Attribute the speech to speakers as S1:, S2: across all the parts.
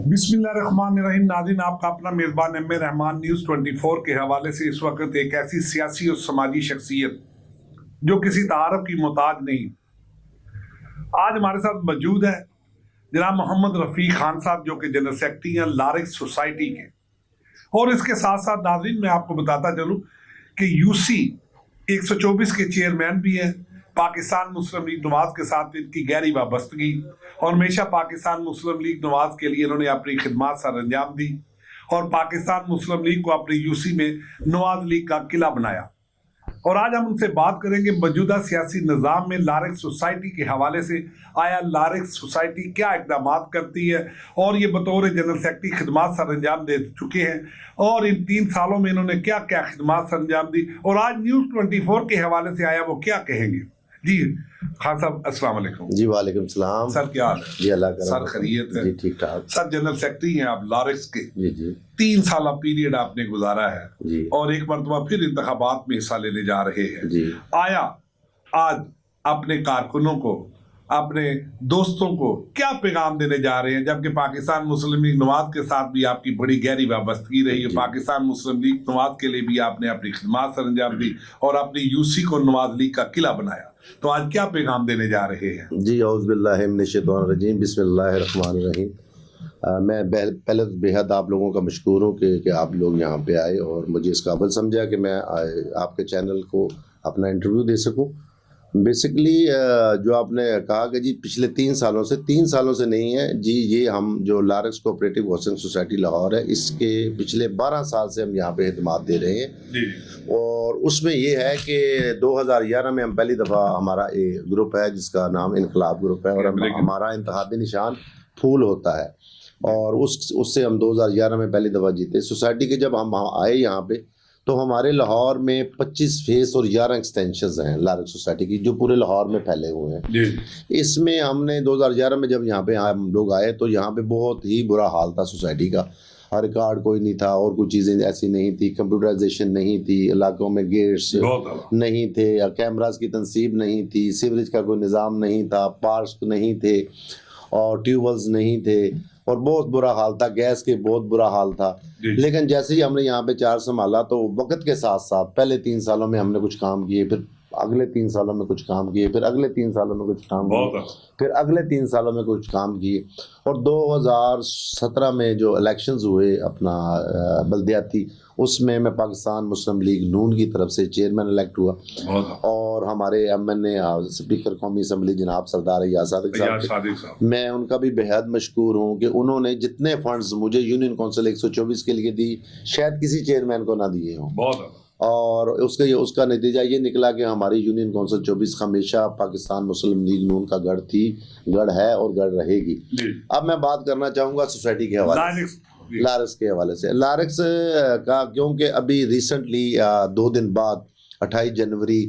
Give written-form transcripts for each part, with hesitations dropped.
S1: बिस्मिल्लाहिर्रहमानिर्रहीम। नाज़रीन, आपका अपना मेज़बान एम ए रहमान न्यूज़ 24 के हवाले से इस वक्त एक ऐसी सियासी और समाजी शख्सियत जो किसी तारफ की मोहताज नहीं, आज हमारे साथ मौजूद है जनाब मोहम्मद रफ़ीक खान साहब, जो कि जनरल सेक्रेटरी हैं लारिक्स सोसाइटी के। और इसके साथ साथ नाज़रीन मैं आपको बताता चलूँ कि यूसी 124 के चेयरमैन भी हैं। पाकिस्तान मुस्लिम लीग नवाज के साथ इनकी गहरी वाबस्तगी और हमेशा पाकिस्तान मुस्लिम लीग नवाज के लिए इन्होंने अपनी खिदमत सर अंजाम दी और पाकिस्तान मुस्लिम लीग को अपनी यूसी में नवाज लीग का किला बनाया। और आज हम उनसे बात करेंगे मौजूदा सियासी निज़ाम में लारिक्स सोसाइटी के हवाले से। आया लारिक्स सोसाइटी क्या इकदाम करती है और ये बतौर जनरल सेक्रेटरी खिदमत सर अंजाम दे चुके हैं और इन 3 सालों में इन्होंने क्या क्या खिदमत सर अंजाम दी और आज न्यूज़ 24 के हवाले से आया वो क्या कहेंगे। जी खान साहब, अस्सलाम वालेकुम।
S2: जी वालेकुम सलाम।
S1: सर क्या हाल है?
S2: जी अल्लाह का
S1: सर खैरियत है?
S2: जी ठीक ठाक।
S1: सर जनरल सेक्रेटरी हैं आप लारिक्स के।
S2: जी जी
S1: 3 साल पीरियड आपने गुजारा है
S2: जी
S1: और एक मरतबा फिर इंतखाबात में हिस्सा लेने जा रहे हैं।
S2: जी
S1: आया आज अपने कारकुनों को, अपने दोस्तों को क्या पैगाम देने जा रहे हैं, जबकि पाकिस्तान मुस्लिम लीग नवाज के साथ भी आपकी बड़ी गहरी वाबस्तगी रही है। पाकिस्तान मुस्लिम लीग नवाज के लिए भी आपने अपनी खिदमत सर अंजाम दी और अपनी यूसी को नवाज लीग का किला बनाया, तो आज क्या पैगाम देने जा रहे हैं?
S2: जी औज़ु बिल्लाहि मिनश्शैतानिर्रजीम, बिस्मिल्लाहिर्रहमानिर्रहीम। मैं पहले तो बेहद आप लोगों का मशकूर हूँ कि आप लोग यहाँ पे आए और मुझे इस काबिल समझा कि मैं आपके चैनल को अपना इंटरव्यू दे सकूँ। बेसिकली जो आपने कहा कि जी पिछले 3 सालों से नहीं है जी, ये हम जो lyrics cooperative housing society Lahore है, इसके पिछले 12 साल से हम यहाँ पे खिदमत दे रहे हैं। और उसमें ये है कि 2011 में हम पहली दफ़ा, हमारा एक ग्रुप है जिसका नाम इनकलाब ग्रुप है और हमारा इंतखाबी निशान फूल होता है और उससे हम 2011 में पहली दफ़ा जीते। सोसाइटी के जब हम आए यहाँ पे तो हमारे लाहौर में 25 फेस और 11 एक्सटेंशंस हैं लारिक्स सोसाइटी की, जो पूरे लाहौर में फैले हुए हैं। इसमें हमने 2011 में जब यहाँ पे हम लोग आए तो यहाँ पे बहुत ही बुरा हाल था सोसाइटी का। हर कार्ड कोई नहीं था और कुछ चीज़ें ऐसी नहीं थी, कंप्यूटराइजेशन नहीं थी, इलाकों में गेट्स नहीं थे, कैमरास की तनसीब नहीं थी, सीवरेज का कोई निज़ाम नहीं था, पार्क्स नहीं थे और ट्यूबवेल्स नहीं थे और बहुत बुरा हाल था, गैस के बहुत बुरा हाल था। लेकिन जैसे ही हमने यहाँ पे 4 संभाला तो वक्त के साथ साथ पहले 3 सालों में हमने कुछ काम किए, फिर अगले 3 सालों में कुछ काम किए, फिर अगले 3 सालों में कुछ काम किए, फिर अगले 3 सालों में कुछ काम किए और 2017 में जो इलेक्शंस हुए अपना बल्दियाती, उसमें मैं पाकिस्तान मुस्लिम लीग नून की तरफ से चेयरमैन इलेक्ट हुआ और हमारे MNA स्पीकर कौमी असम्बली जनाब सरदार याद सादिक साहब, मैं उनका भी बेहद मशकूर हूँ कि उन्होंने जितने फंड्स मुझे यूनियन कौंसिल 124 के लिए दी शायद किसी चेयरमैन को ना दिए हों। और उसका नतीजा ये निकला कि हमारी यूनियन कौंसिल 24 हमेशा पाकिस्तान मुस्लिम लीग नून का गढ़ थी, गढ़ है और गढ़ रहेगी। अब मैं बात करना चाहूँगा सोसाइटी के हवाले से, लारिक्स के हवाले से। लारिक्स का क्योंकि अभी रिसेंटली 2 दिन बाद 28 जनवरी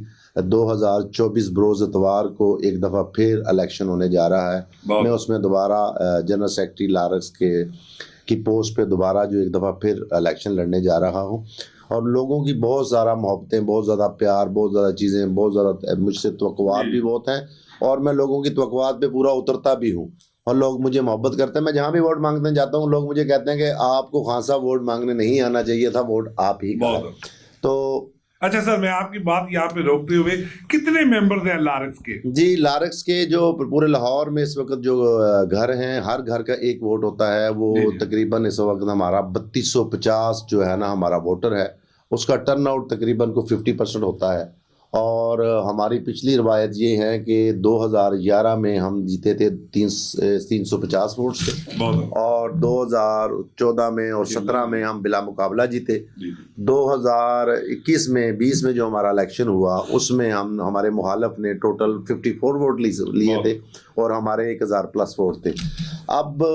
S2: 2024 बरोज़ इतवार को एक दफ़ा फिर इलेक्शन होने जा रहा है। मैं उसमें दोबारा जनरल सेक्रेटरी लारिक्स की पोस्ट पे दोबारा जो एक दफ़ा फिर इलेक्शन लड़ने जा रहा हूँ और लोगों की बहुत ज़्यादा मोहब्बतें, बहुत ज़्यादा प्यार, बहुत ज़्यादा चीज़ें, बहुत ज़्यादा मुझसे तवक्कुआत भी बहुत हैं और मैं लोगों की तवक्कुआत पे पूरा उतरता भी हूँ और लोग मुझे मोहब्बत करते हैं। मैं जहाँ भी वोट मांगने जाता हूँ लोग मुझे कहते हैं कि आपको खान साहब वोट मांगने नहीं आना चाहिए था, वोट आप ही का। तो
S1: अच्छा सर, मैं आपकी बात यहाँ पे रोकते हुए, कितने मेंबर्स हैं लारिक्स के?
S2: जी लारिक्स के जो पूरे लाहौर में इस वक्त जो घर हैं, हर घर का एक वोट होता है। वो तकरीबन इस वक्त हमारा 3250 जो है ना हमारा वोटर है, उसका टर्नआउट तकरीबन को 50% होता है। और हमारी पिछली रवायत ये है कि 2011 में हम जीते थे 350 वोट से और 2014 में और 17 में हम बिला मुकाबला जीते। 2021 में 20 में जो हमारा इलेक्शन हुआ उसमें हमारे मुखालफ ने टोटल 54 वोट लिए थे और हमारे 1000 प्लस वोट थे। अब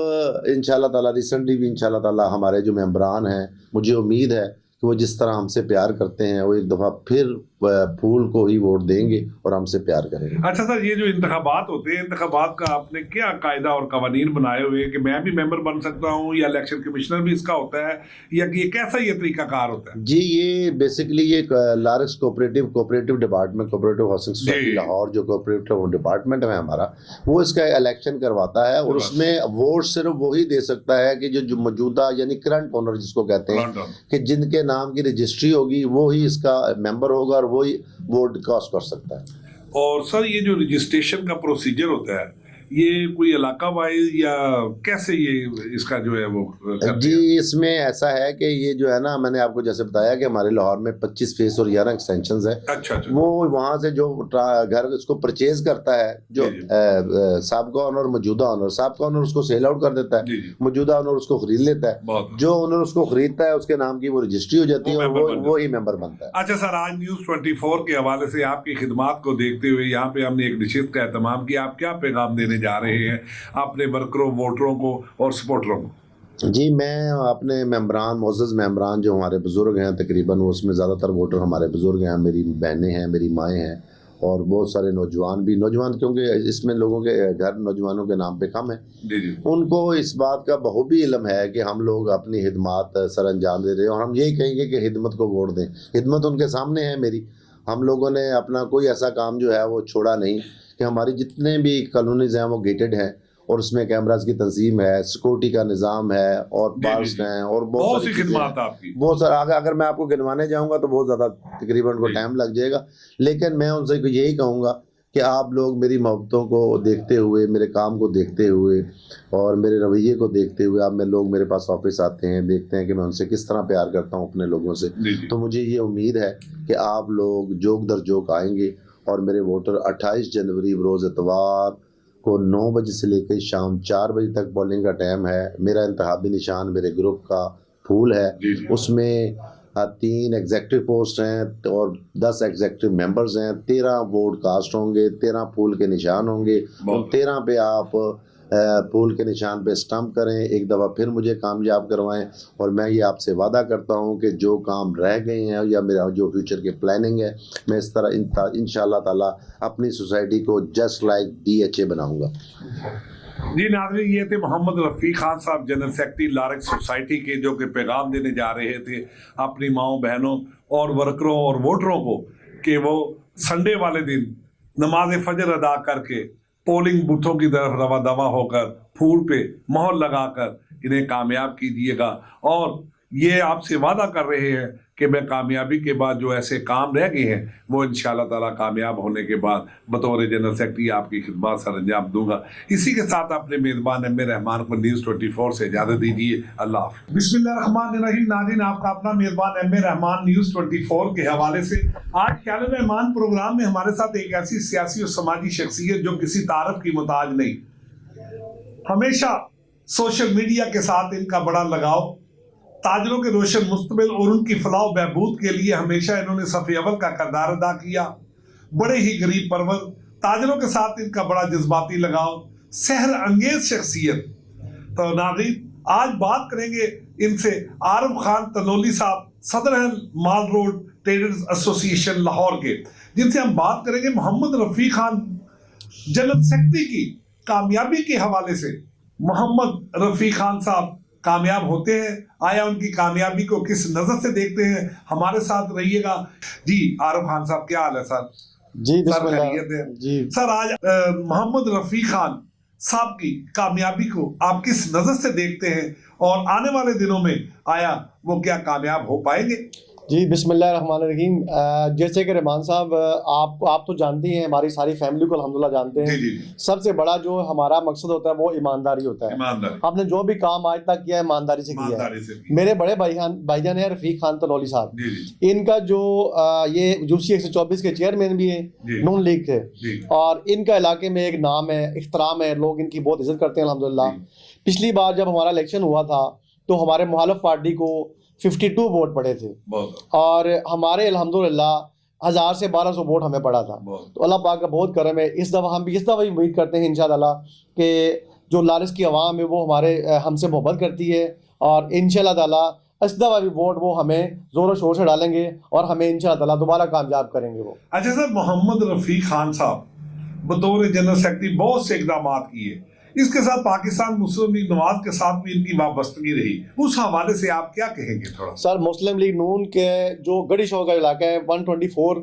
S2: इंशाल्लाह ताला रिसेंटली भी इंशाल्लाह ताला हमारे जो मेंबरान हैं, मुझे उम्मीद है कि वो जिस तरह हमसे प्यार करते हैं वो एक दफ़ा फिर फूल को ही वोट देंगे और हमसे प्यार करेंगे।
S1: अच्छा सर, ये जो इंतखाबात होते हैं, इंतखाबात का आपने क्या कायदा और कवानीन बनाए हुए हैं कि मैं भी मेंबर बन सकता हूँ, या इलेक्शन कमिश्नर भी इसका होता है, या कि ये कैसा ये तरीकाकार होता है?
S2: जी, ये बेसिकली ये लारक्स cooperative department, cooperative housing society Lahore जो कोऑपरेटिव डिपार्टमेंट है हमारा, वो इसका इलेक्शन करवाता है और उसमें वोट सिर्फ वही दे सकता है कि जो मौजूदा यानी करंट ओनर जिसको कहते हैं, कि जिनके नाम की रजिस्ट्री होगी वो ही इसका मेंबर होगा और वही वोट कास्ट कर सकता है।
S1: और सर, ये जो रजिस्ट्रेशन का प्रोसीजर होता है, ये कोई इलाका वाइज या कैसे ये इसका जो है वो
S2: जी, इसमें ऐसा है कि ये जो है ना, मैंने आपको जैसे बताया कि हमारे लाहौर में 25 फेस और 11 एक्सटेंशंस है।
S1: अच्छा।
S2: वो वहाँ से जो घर इसको परचेज करता है, जो साबका ऑनर मौजूदा ऑनर, साबका ऑनर उसको सेल आउट कर देता है, मौजूदा ऑनर उसको खरीद लेता है, जो ऑनर उसको खरीदता है उसके नाम की वो रजिस्ट्री हो जाती है और वो ही मेंबर बनता है।
S1: अच्छा सर, आज न्यूज़ 24 के हवाले से आपकी खिदमात को देखते हुए यहाँ पे हमने एक नशिस्त का एहतमाम किया, आप क्या पैगाम देने जा रहे हैं अपने वर्करों, वोटरों को और सपोर्टरों को?
S2: जी, मैं अपने मेंबरान, मोअज़्ज़ज़ मेंबरान जो हमारे बुज़ुर्ग हैं, तकरीबन उसमें ज़्यादातर वोटर हमारे बुज़ुर्ग हैं, मेरी बहनें हैं, मेरी माएँ हैं और बहुत सारे नौजवान क्योंकि इसमें लोगों के घर नौजवानों के नाम पे कम है, उनको इस बात का बखूबी इल्म है कि हम लोग अपनी खिदमत सर अंजाम दे रहे हैं और हम यही कहेंगे कि खिदमत को वोट दें। खिदमत उनके सामने है मेरी, हम लोगों ने अपना कोई ऐसा काम जो है वो छोड़ा नहीं कि हमारी जितने भी कॉलोनीज हैं वो गेटेड हैं और उसमें कैमरास की तंजीम है, सिक्योरिटी का निज़ाम है और पार्स हैं और बहुत सी खिदमत आपकी, बहुत सारा। अगर मैं आपको गिनवाने जाऊंगा तो बहुत ज़्यादा तकरीबन को टाइम लग जाएगा, लेकिन मैं उनसे यही कहूँगा कि आप लोग मेरी मोहब्बतों को देखते हुए, मेरे काम को देखते हुए और मेरे रवैये को देखते हुए, आप लोग मेरे पास ऑफिस आते हैं, देखते हैं कि मैं उनसे किस तरह प्यार करता हूँ अपने लोगों से, तो मुझे ये उम्मीद है कि आप लोग जोक दर जोक आएंगे और मेरे वोटर 28 जनवरी रोज़ इतवार को 9 बजे से लेकर शाम 4 बजे तक पोलिंग का टाइम है। मेरा इंतखाबी निशान मेरे ग्रुप का फूल है, उसमें 3 एग्जेक्टिव पोस्ट हैं और 10 एग्जेक्टिव मेंबर्स हैं, 13 वोट कास्ट होंगे, 13 फूल के निशान होंगे, उन 13 पे आप फूल के निशान पे स्टंप करें, एक दफ़ा फिर मुझे कामयाब करवाएं और मैं ये आपसे वादा करता हूं कि जो काम रह गए हैं या मेरा जो फ्यूचर की प्लानिंग है, मैं इस तरह इंशाल्लाह ताला अपनी सोसाइटी को जस्ट लाइक DHA बनाऊंगा।
S1: जी नाज़रीन, ये थे मोहम्मद रफ़ीक खान साहब, जनरल सेक्रेटरी लारक्स सोसाइटी के, जो कि पैगाम देने जा रहे थे अपनी माओ बहनों और वर्करों और वोटरों को कि वो संडे वाले दिन नमाज फजर अदा करके पोलिंग बूथों की तरफ रवा दवा होकर फूल पे मोहर लगाकर इन्हें कामयाब कीजिएगा। और ये आपसे वादा कर रहे हैं कि मैं कामयाबी के बाद जो ऐसे काम रह गए हैं वो इंशाअल्लाह ताला कामयाब होने के बाद बतौर जनरल सेक्रेटरी आपकी खिदमत सर अंजाम दूंगा। इसी के साथ अपने मेज़बान एम ए रहमान को न्यूज़ 24 से इजाज़त दीजिए। अल्लाह हाफ़िज़। बिस्मिल्लाहिर्रहमानिर्रहीम। नाज़रीन, आपका अपना मेज़बान एम ए रहमान न्यूज़ 24 के हवाले से आज ख्याल रहमान प्रोग्राम में हमारे साथ एक ऐसी सियासी और समाजी शख्सियत जो किसी तारफ की मुताज नहीं, हमेशा सोशल मीडिया के साथ इनका बड़ा लगाव, ताजरों के रोशन मुस्तकबिल और उनकी फलाह बहबूद के लिए हमेशा इन्होंने सफ़े अव्वल का किरदार अदा किया। बड़े ही गरीब परवर, ताजरों के साथ इनका बड़ा जज्बाती लगाव, सहर अंगेज शख्सियत। तो नाज़रीन, आज बात करेंगे इनसे आरफ खान तनोली साहब, सदर हैं माल रोड ट्रेडर्स एसोसिएशन लाहौर के, जिनसे हम बात करेंगे मोहम्मद रफ़ीक खान जनरल सेक्रेटरी की कामयाबी के हवाले से। मोहम्मद रफ़ीक खान साहब कामयाब होते हैं, आया उनकी कामयाबी को किस नजर से देखते हैं, हमारे साथ रहिएगा। जी आरफ खान साहब, क्या हाल है सर?
S2: जी
S1: जी सर, आज मोहम्मद रफ़ीक खान साहब की कामयाबी को आप किस नजर से देखते हैं और आने वाले दिनों में आया वो क्या कामयाब हो पाएंगे?
S3: जी बिस्मिल्लाहिर्रहमानिर्रहीम। जैसे कि रहमान साहब, आप तो जानते हैं, हमारी सारी फैमिली को अल्हम्दुलिल्लाह जानते हैं।
S1: जी।
S3: सबसे बड़ा जो हमारा मकसद होता है वो ईमानदारी होता है। आपने जो भी काम आज तक किया है ईमानदारी से किया है। मेरे बड़े भाईजान है रफ़ीक खान तनोली साहब, इनका जो ये यूसी 124 के चेयरमैन भी है, नून लीग थे, और इनका इलाके में एक नाम है, इख्तराम है, लोग इनकी बहुत इज्जत करते हैं अल्हम्दुलिल्लाह। पिछली बार जब हमारा इलेक्शन हुआ था तो हमारे मुखालिफ पार्टी को 52 वोट पड़े थे और हमारे अल्हम्दुलिल्लाह 1000 से 1200 वोट हमें पड़ा था। तो अल्लाह पाक का बहुत करम है। इस दफ़ा हम भी इस दफ़ा उम्मीद करते हैं इंशाअल्लाह कि जो लारक्स की आवाम है वो हमसे मोहब्बत करती है और इंशाअल्लाह ताला इस दफा भी वोट वो हमें जोरों शोर से डालेंगे और हमें इंशाअल्लाह ताला दोबारा कामयाब करेंगे वो।
S1: अच्छा सर, मोहम्मद रफीक खान साहब बतौर जनरल सेक्रेटरी बहुत से इकदाम किए, इसके साथ पाकिस्तान मुस्लिम लीग नवाज के साथ भी इनकी वाबस्तगी रही, उस हवाले से आप क्या कहेंगे थोड़ा?
S3: सर, मुस्लिम लीग नून के जो गढ़ी शो का इलाका है 124,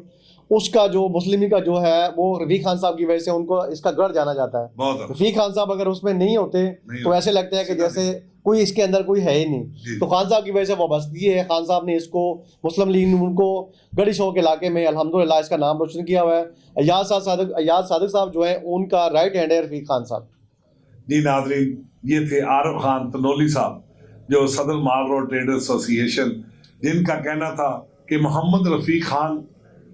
S3: उसका जो मुस्लिम लीग का जो है वो रफीक खान साहब की वजह से उनको इसका गढ़ जाना जाता है। रफीक खान साहब अगर उसमें नहीं होते तो ऐसे लगता है कि जैसे कोई इसके अंदर कोई है ही नहीं। तो खान साहब की वजह से वाबस्तगी है, खान साहब ने इसको मुस्लिम लीग नून को गढ़ी शो के इलाके में अल्हम्दुलिल्लाह इसका नाम रोशन किया हुआ है। अयाज सादिक साहब जो है उनका राइट हैंड है रफीक खान साहब।
S1: जी नाज़रीन, ये थे आरिफ खान तनोली साहब, जो सदर माल रोड ट्रेडर एसोसिएशन, जिनका कहना था कि मोहम्मद रफीक खान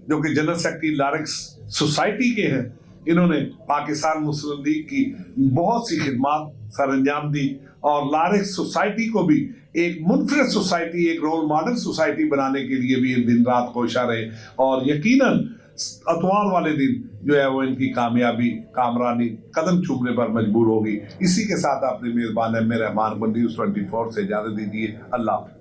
S1: जो कि जनरल सेक्रेटरी लारेक्स सोसाइटी के हैं, इन्होंने पाकिस्तान मुस्लिम लीग की बहुत सी खिदमात सर अंजाम दी और लारेक्स सोसाइटी को भी एक मुनफरद सोसाइटी, एक रोल मॉडल सोसाइटी बनाने के लिए भी दिन रात कोशा रहे और यकीनन अतवार वाले दिन जो है वो इनकी कामयाबी कामरानी कदम चूमने पर मजबूर होगी। इसी के साथ अपने मेजबान एम ए रहमान को न्यूज़ 24 से इजाज़त दीजिए। अल्लाह।